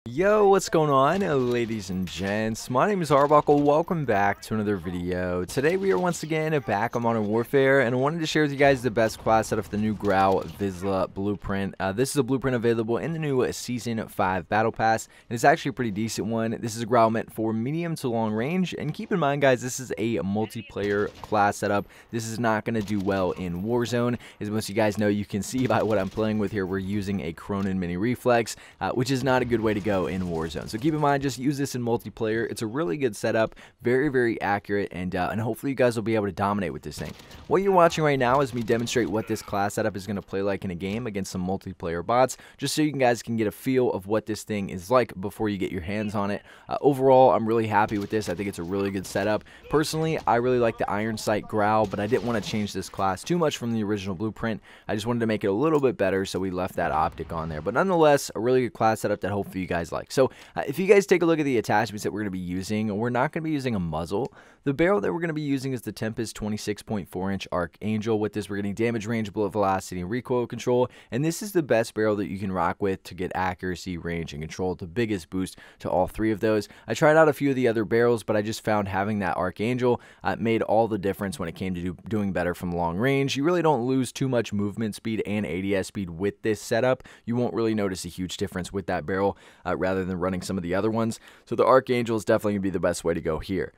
Yo, what's going on, ladies and gents? My name is Arbuckle. Welcome back to another video. Today we are once again back on Modern Warfare, and I wanted to share with you guys the best class setup for the new GRAU Vizsla blueprint. This is a blueprint available in the new Season 5 Battle Pass, and it's actually a pretty decent one. This is a GRAU meant for medium to long range, and keep in mind, guys, this is a multiplayer class setup. This is not going to do well in Warzone. As most of you guys know, you can see by what I'm playing with here, we're using a Cronin Mini Reflex, which is not a good way to go in Warzone. So keep in mind, just use this in multiplayer. It's a really good setup, very accurate, and hopefully you guys will be able to dominate with this thing. What you're watching right now is me demonstrate what this class setup is going to play like in a game against some multiplayer bots, just so you guys can get a feel of what this thing is like before you get your hands on it. Overall, I'm really happy with this. I think it's a really good setup. Personally, I really like the iron sight GRAU, but I didn't want to change this class too much from the original blueprint. I just wanted to make it a little bit better, so we left that optic on there. But nonetheless, a really good class setup that hopefully you guys like. So if you guys take a look at the attachments that we're going to be using, we're not going to be using a muzzle. The barrel that we're going to be using is the Tempest 26.4-inch Archangel. With this, we're getting damage range, bullet velocity, and recoil control, and this is the best barrel that you can rock with to get accuracy, range, and control. The biggest boost to all three of those. I tried out a few of the other barrels, but I just found having that Archangel made all the difference when it came to doing better from long range. You really don't lose too much movement speed and ADS speed with this setup. You won't really notice a huge difference with that barrel rather than running some of the other ones. So the Archangel is definitely going to be the best way to go here.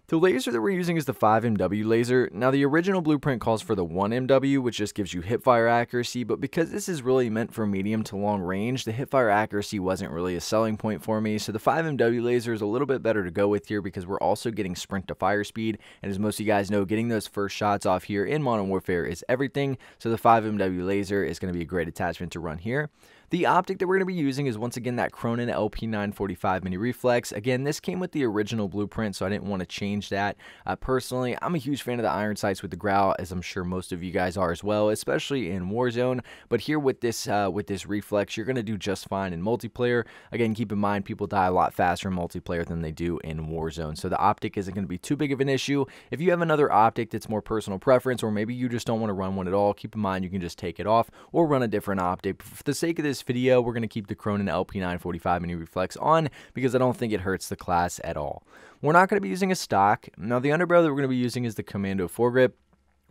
The laser that we're using is the 5MW laser. Now, the original blueprint calls for the 1MW, which just gives you hipfire accuracy, but because this is really meant for medium to long range, the hipfire accuracy wasn't really a selling point for me, so the 5MW laser is a little bit better to go with here because we're also getting sprint to fire speed, and as most of you guys know, getting those first shots off here in Modern Warfare is everything, so the 5MW laser is going to be a great attachment to run here. The optic that we're going to be using is once again that Cronin LP945 Mini Reflex. Again, this came with the original blueprint, so I didn't want to change that. Personally, I'm a huge fan of the iron sights with the GRAU, as I'm sure most of you guys are as well, especially in Warzone. But here with this reflex, you're going to do just fine in multiplayer. Again, keep in mind, people die a lot faster in multiplayer than they do in Warzone, so the optic isn't going to be too big of an issue. If you have another optic that's more personal preference, or maybe you just don't want to run one at all, keep in mind you can just take it off or run a different optic. But for the sake of this video, we're going to keep the Cronin LP945 Mini Reflex on because I don't think it hurts the class at all. We're not going to be using a stock. Now, the underbarrel that we're going to be using is the Commando foregrip.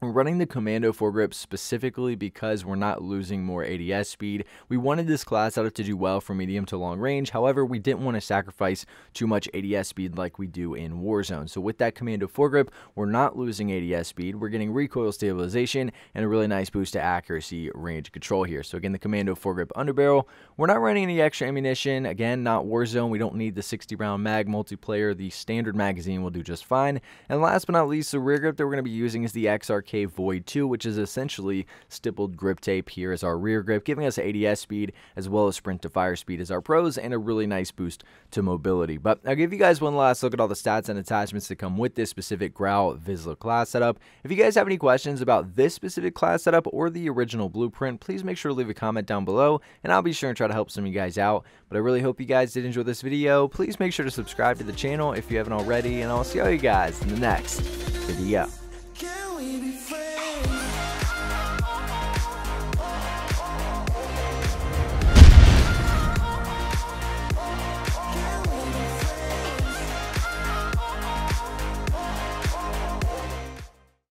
We're running the Commando foregrip specifically because we're not losing more ADS speed. We wanted this class setup to do well for medium to long range. However, we didn't want to sacrifice too much ADS speed like we do in Warzone. So with that Commando foregrip, we're not losing ADS speed. We're getting recoil stabilization and a really nice boost to accuracy, range, control here. So again, the Commando foregrip underbarrel. We're not running any extra ammunition. Again, not Warzone. We don't need the 60-round mag multiplayer. The standard magazine will do just fine. And last but not least, the rear grip that we're going to be using is the XRK Void 2, which is essentially stippled grip tape here as our rear grip, giving us ADS speed as well as sprint to fire speed as our pros and a really nice boost to mobility. But I'll give you guys one last look at all the stats and attachments that come with this specific GRAU Vizsla class setup. If you guys have any questions about this specific class setup or the original blueprint, please make sure to leave a comment down below and I'll be sure and try to help some of you guys out. But I really hope you guys did enjoy this video. Please make sure to subscribe to the channel if you haven't already, and I'll see all you guys in the next video.